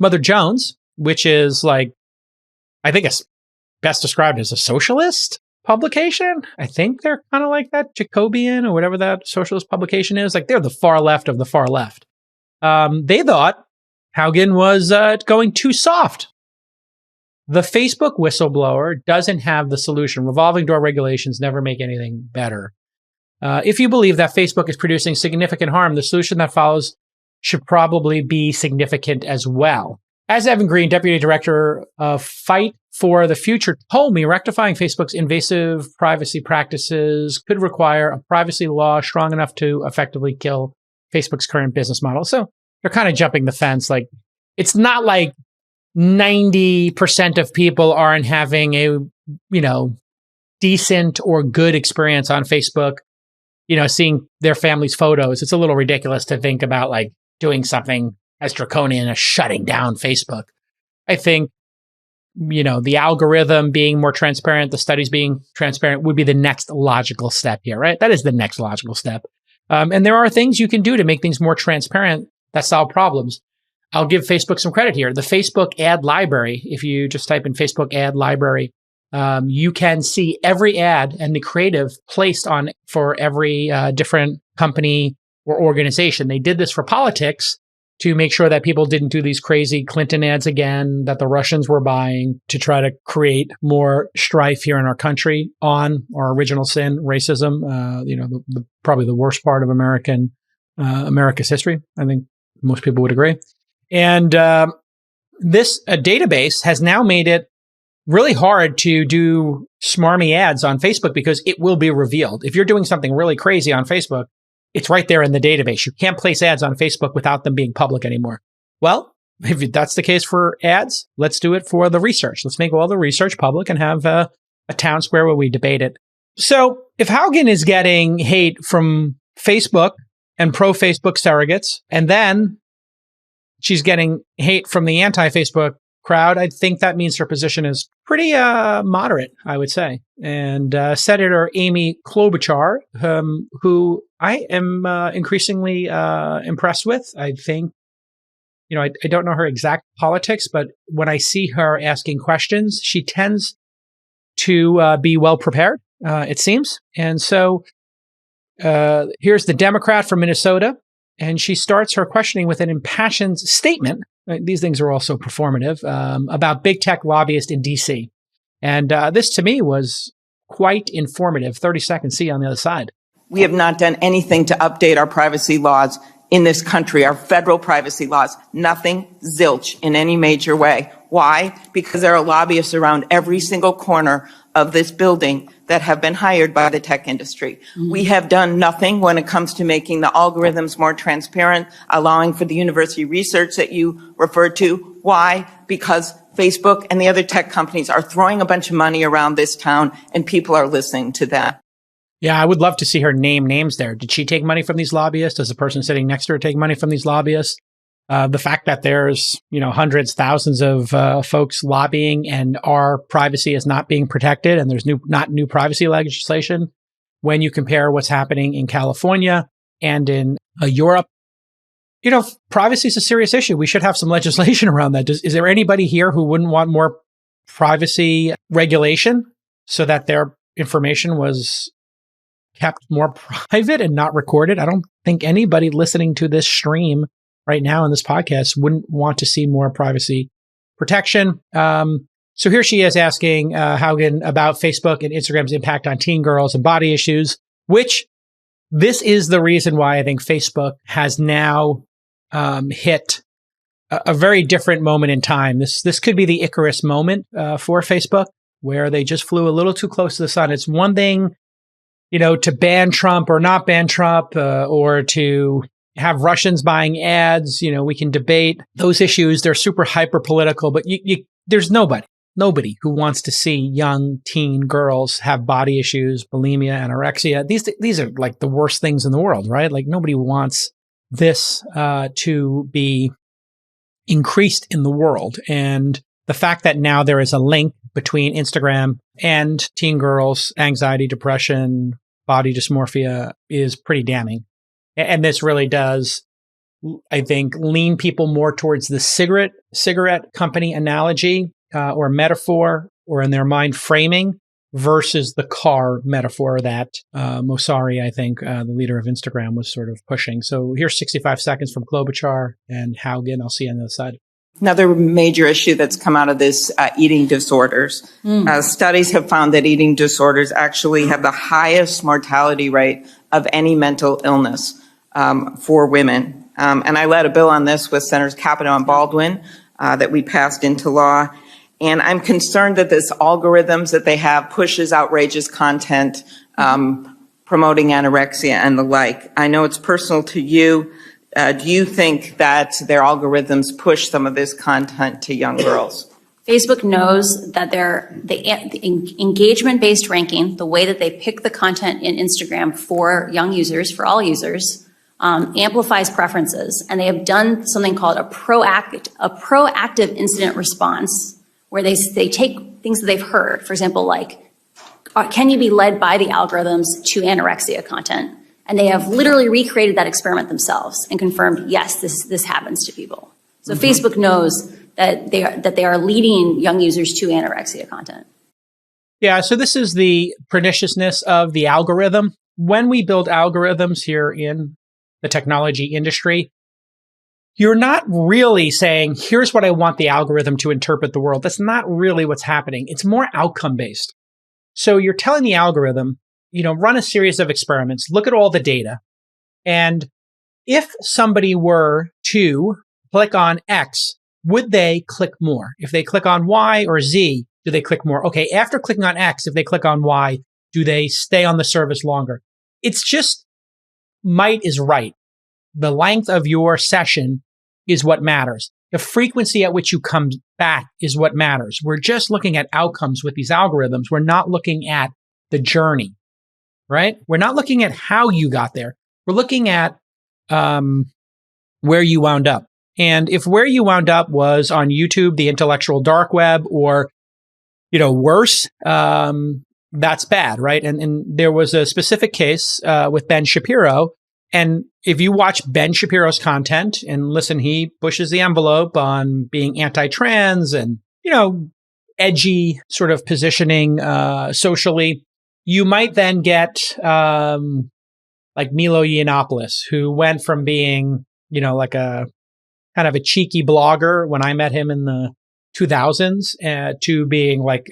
Mother Jones, which is like, I think it's best described as a socialist publication. I think they're kind of like that Jacobian or whatever that socialist publication is. Like they're the far left of the far left. They thought Haugen was going too soft. The Facebook whistleblower doesn't have the solution. Revolving door regulations never make anything better. If you believe that Facebook is producing significant harm, the solution that follows should probably be significant as well. As Evan Green, Deputy Director of Fight for the Future, told me, rectifying Facebook's invasive privacy practices could require a privacy law strong enough to effectively kill Facebook's current business model. So they're kind of jumping the fence. Like, it's not like 90% of people aren't having a, decent or good experience on Facebook, seeing their family's photos. It's a little ridiculous to think about like doing something as draconian as shutting down Facebook. I think, the algorithm being more transparent, the studies being transparent would be the next logical step here, right? That is the next logical step. And there are things you can do to make things more transparent that solve problems. I'll give Facebook some credit here. The Facebook ad library, if you just type in Facebook ad library, you can see every ad and the creative placed on for every different company or organization. They did this for politics to make sure that people didn't do these crazy Clinton ads again, that the Russians were buying to try to create more strife here in our country on our original sin, racism, probably the worst part of America's history. I think most people would agree. And this database has now made it really hard to do smarmy ads on Facebook because it will be revealed. If you're doing something really crazy on Facebook, it's right there in the database. You can't place ads on Facebook without them being public anymore. Well, if that's the case for ads, let's do it for the research. Let's make all the research public and have a town square where we debate it. So if Haugen is getting hate from Facebook and pro-Facebook surrogates, and then she's getting hate from the anti-Facebook crowd, I think that means her position is pretty moderate, I would say. And Senator Amy Klobuchar, who I am increasingly impressed with. I think, I don't know her exact politics, but when I see her asking questions, she tends to be well prepared, it seems. And so here's the Democrat from Minnesota, and she starts her questioning with an impassioned statement. These things are also performative, about big tech lobbyists in D.C. And this, to me, was quite informative. 30 seconds, see you on the other side. We have not done anything to update our privacy laws in this country, our federal privacy laws. Nothing, zilch, in any major way. Why? Because there are lobbyists around every single corner of this building that have been hired by the tech industry. Mm-hmm. We have done nothing when it comes to making the algorithms more transparent, allowing for the university research that you referred to. Why? Because Facebook and the other tech companies are throwing a bunch of money around this town and people are listening to that. Yeah, I would love to see her name names there. Did she take money from these lobbyists? Does the person sitting next to her take money from these lobbyists? The fact that there's, hundreds, thousands of folks lobbying and our privacy is not being protected, and there's not new privacy legislation when you compare what's happening in California and in Europe. Privacy is a serious issue. We should have some legislation around that. Is there anybody here who wouldn't want more privacy regulation so that their information was kept more private and not recorded? I don't think anybody listening to this stream right now in this podcast wouldn't want to see more privacy protection. So here she is asking Haugen about Facebook and Instagram's impact on teen girls and body issues, which this is the reason why I think Facebook has now hit a very different moment in time. This could be the Icarus moment for Facebook, where they just flew a little too close to the sun. It's one thing, to ban Trump or not ban Trump, or to have Russians buying ads. We can debate those issues. They're super hyper political, but there's nobody who wants to see young teen girls have body issues, bulimia, anorexia. These are like the worst things in the world, right? Like nobody wants this to be increased in the world. And the fact that now there is a link between Instagram and teen girls' anxiety, depression, body dysmorphia is pretty damning. And this really does I think, lean people more towards the cigarette company analogy or metaphor, or in their mind framing, versus the car metaphor that Mosseri, I think, the leader of Instagram, was sort of pushing. So here's 65 seconds from Klobuchar and Haugen. I'll see you on the other side. Another major issue that's come out of this, eating disorders. Studies have found that eating disorders actually have the highest mortality rate of any mental illness for women. And I led a bill on this with Senators Capito and Baldwin that we passed into law. And I'm concerned that this algorithms that they have pushes outrageous content, promoting anorexia and the like. I know it's personal to you. Do you think that their algorithms push some of this content to young girls? Facebook knows that the engagement-based ranking, the way that they pick the content in Instagram for young users, for all users, amplifies preferences. And they have done something called a proactive incident response, where they take things that they've heard, for example, like, can you be led by the algorithms to anorexia content? And they have literally recreated that experiment themselves and confirmed, yes, this happens to people. So Facebook knows that they are leading young users to anorexia content. Yeah, so this is the perniciousness of the algorithm. When we build algorithms here in the technology industry, you're not really saying, here's what I want the algorithm to interpret the world. That's not really what's happening. It's more outcome-based. So you're telling the algorithm, run a series of experiments, look at all the data. And if somebody were to click on X, would they click more? If they click on Y or Z, do they click more? Okay, after clicking on X, if they click on Y, do they stay on the service longer? It's just might is right. The length of your session is what matters. The frequency at which you come back is what matters. We're just looking at outcomes with these algorithms. We're not looking at the journey, right? We're not looking at how you got there. We're looking at where you wound up. And if where you wound up was on YouTube, the intellectual dark web, or, worse, that's bad, right? And there was a specific case with Ben Shapiro. And if you watch Ben Shapiro's content and listen, he pushes the envelope on being anti-trans and, edgy sort of positioning socially. You might then get like Milo Yiannopoulos, who went from being, like a kind of a cheeky blogger when I met him in the 2000s to being like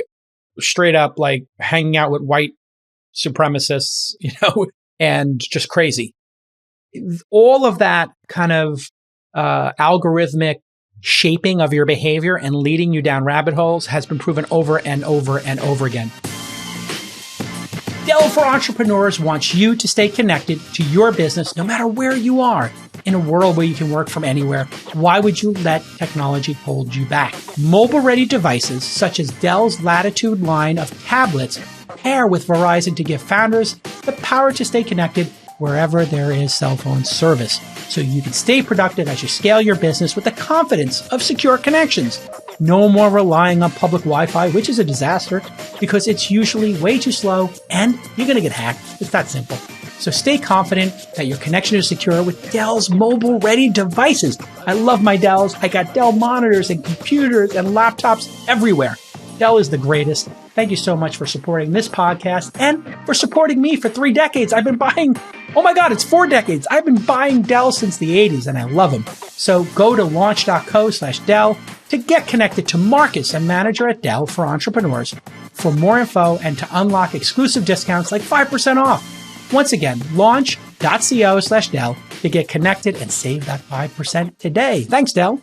straight up like hanging out with white supremacists, and just crazy. All of that kind of algorithmic shaping of your behavior and leading you down rabbit holes has been proven over and over and over again. Dell for Entrepreneurs wants you to stay connected to your business no matter where you are in a world where you can work from anywhere. Why would you let technology hold you back? Mobile-ready devices such as Dell's Latitude line of tablets pair with Verizon to give founders the power to stay connected wherever there is cell phone service, so you can stay productive as you scale your business with the confidence of secure connections. No more relying on public Wi-Fi, which is a disaster because it's usually way too slow and you're going to get hacked. It's that simple. So stay confident that your connection is secure with Dell's mobile-ready devices. I love my Dells. I got Dell monitors and computers and laptops everywhere. Dell is the greatest. Thank you so much for supporting this podcast and for supporting me for 3 decades. I've been buying, oh my God, it's 4 decades. I've been buying Dell since the 80s and I love them. So go to launch.co/Dell to get connected to Marcus, a manager at Dell for Entrepreneurs, for more info and to unlock exclusive discounts like 5% off. Once again, launch.co/Dell to get connected and save that 5% today. Thanks, Dell.